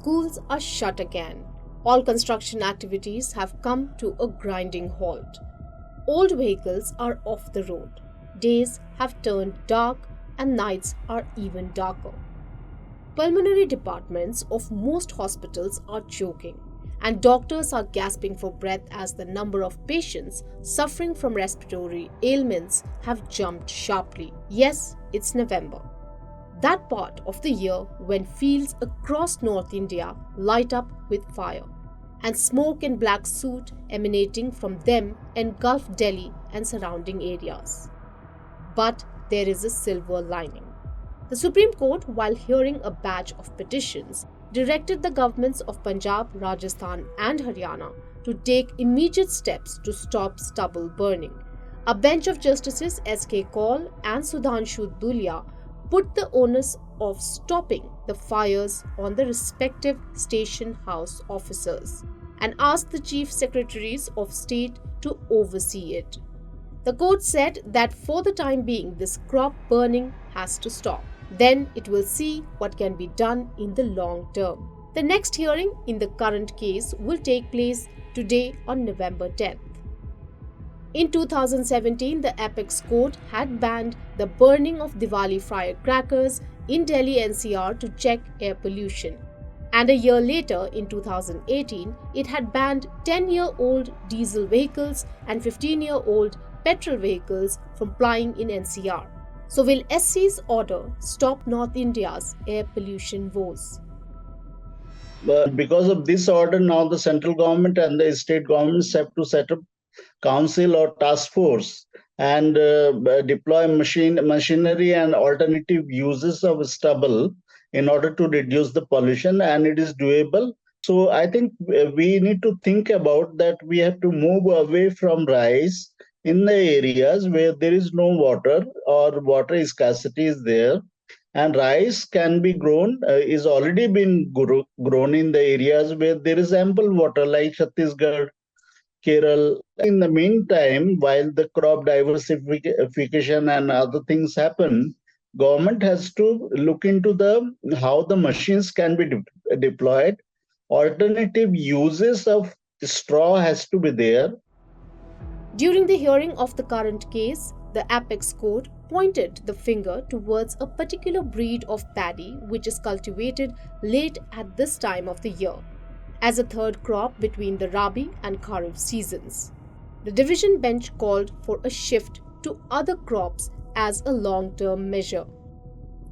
schools are shut again. All construction activities have come to a grinding halt. Old vehicles are off the road. Days have turned dark and nights are even darker. Pulmonary departments of most hospitals are choking, and doctors are gasping for breath as the number of patients suffering from respiratory ailments have jumped sharply. Yes, it's November. That part of the year when fields across North India light up with fire, and smoke and black soot emanating from them engulf Delhi and surrounding areas. But there is a silver lining. The Supreme Court, while hearing a batch of petitions, directed the governments of Punjab, Rajasthan, and Haryana to take immediate steps to stop stubble burning. A bench of Justices S.K. Kaul and Sudhanshu Dhulia put the onus of stopping the fires on the respective station house officers and asked the chief secretaries of state to oversee it. The court said that for the time being, this crop burning has to stop. Then it will see what can be done in the long term. The next hearing in the current case will take place today on November 10th. In 2017, the Apex Court had banned the burning of Diwali firecrackers in Delhi NCR to check air pollution. And a year later, in 2018, it had banned 10-year-old diesel vehicles and 15-year-old petrol vehicles from plying in NCR. So will SC's order stop North India's air pollution woes? But because of this order, now the central government and the state governments have to set up council or task force and deploy machinery and alternative uses of stubble in order to reduce the pollution, and it is doable. So I think we need to think about that. We have to move away from rice in the areas where there is no water or water scarcity is there, and rice can be grown, is already been grown in the areas where there is ample water, like Chhattisgarh, Kerala. In the meantime, while the crop diversification and other things happen, government has to look into the how the machines can be deployed. Alternative uses of straw has to be there. During the hearing of the current case, the Apex Court pointed the finger towards a particular breed of paddy which is cultivated late at this time of the year, as a third crop between the Rabi and Kharif seasons. The division bench called for a shift to other crops as a long-term measure.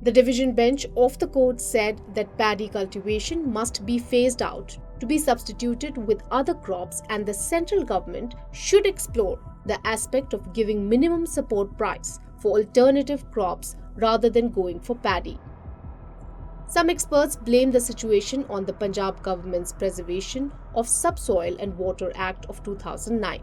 The division bench of the court said that paddy cultivation must be phased out to be substituted with other crops, and the central government should explore the aspect of giving minimum support price for alternative crops rather than going for paddy. Some experts blame the situation on the Punjab government's Preservation of Subsoil and Water Act of 2009.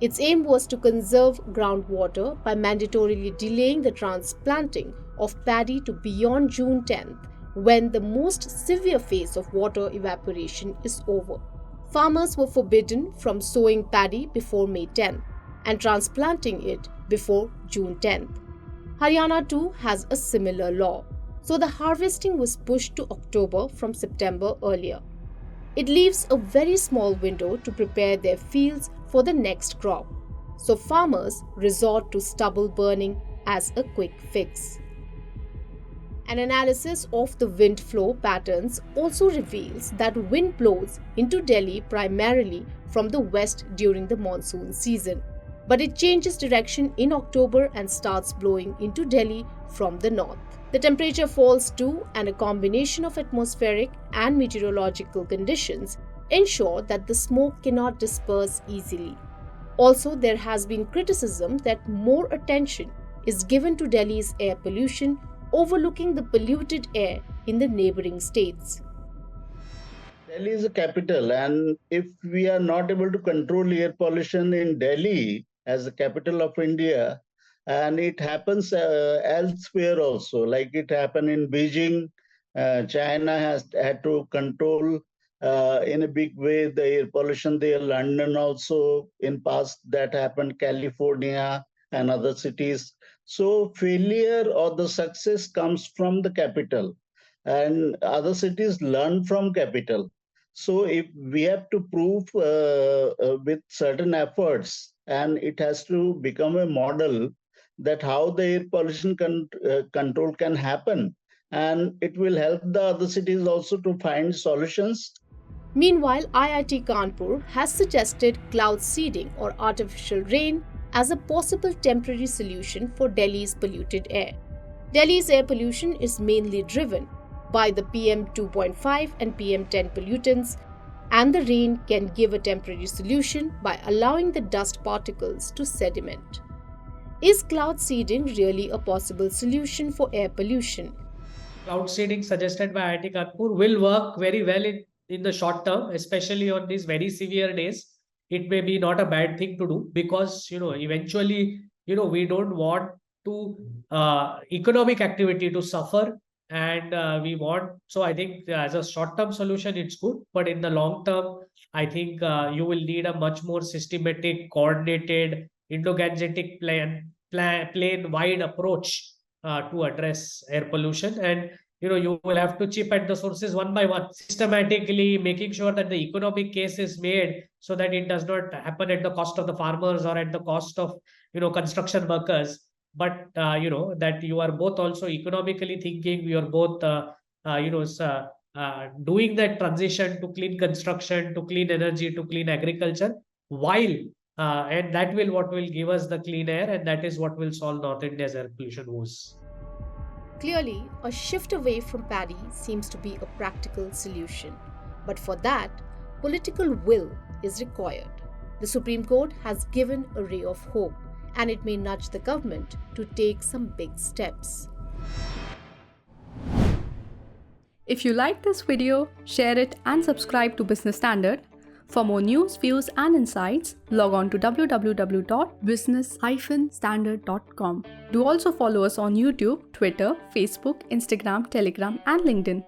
Its aim was to conserve groundwater by mandatorily delaying the transplanting of paddy to beyond June 10th, when the most severe phase of water evaporation is over. Farmers were forbidden from sowing paddy before May 10th and transplanting it before June 10th. Haryana too has a similar law, so the harvesting was pushed to October from September earlier. It leaves a very small window to prepare their fields for the next crop, so farmers resort to stubble burning as a quick fix. An analysis of the wind flow patterns also reveals that wind blows into Delhi primarily from the west during the monsoon season, but it changes direction in October and starts blowing into Delhi from the north. The temperature falls too, and a combination of atmospheric and meteorological conditions ensure that the smoke cannot disperse easily. Also, there has been criticism that more attention is given to Delhi's air pollution, overlooking the polluted air in the neighboring states. Delhi is a capital, and if we are not able to control air pollution in Delhi as the capital of India, and it happens elsewhere also, like it happened in Beijing. China has had to control in a big way the air pollution there. London also, in past that happened, California and other cities. So failure or the success comes from the capital. and other cities learn from capital. So if we have to prove with certain efforts, and it has to become a model that how the air pollution control can happen, and it will help the other cities also to find solutions. Meanwhile, IIT Kanpur has suggested cloud seeding or artificial rain as a possible temporary solution for Delhi's polluted air. Delhi's air pollution is mainly driven by the PM 2.5 and PM 10 pollutants, and the rain can give a temporary solution by allowing the dust particles to sediment. Is cloud seeding really a possible solution for air pollution? Cloud seeding suggested by IIT Kanpur will work very well in the short term, especially on these very severe days. It may be not a bad thing to do because, eventually, we don't want to economic activity to suffer, and we want, so I think as a short term solution, it's good. But in the long term, I think you will need a much more systematic, coordinated, Indo-Gangetic plain wide approach to address air pollution. And you will have to chip at the sources one by one, systematically making sure that the economic case is made so that it does not happen at the cost of the farmers or at the cost of construction workers, but that you are both also economically thinking, you are both doing that transition to clean construction, to clean energy, to clean agriculture, while and that will what will give us the clean air, and that is what will solve North India's air pollution woes. Clearly, a shift away from paddy seems to be a practical solution. But for that, political will is required. The Supreme Court has given a ray of hope, and it may nudge the government to take some big steps. If you like this video, share it and subscribe to Business Standard. For more news, views and insights, log on to www.business-standard.com. Do also follow us on YouTube, Twitter, Facebook, Instagram, Telegram and LinkedIn.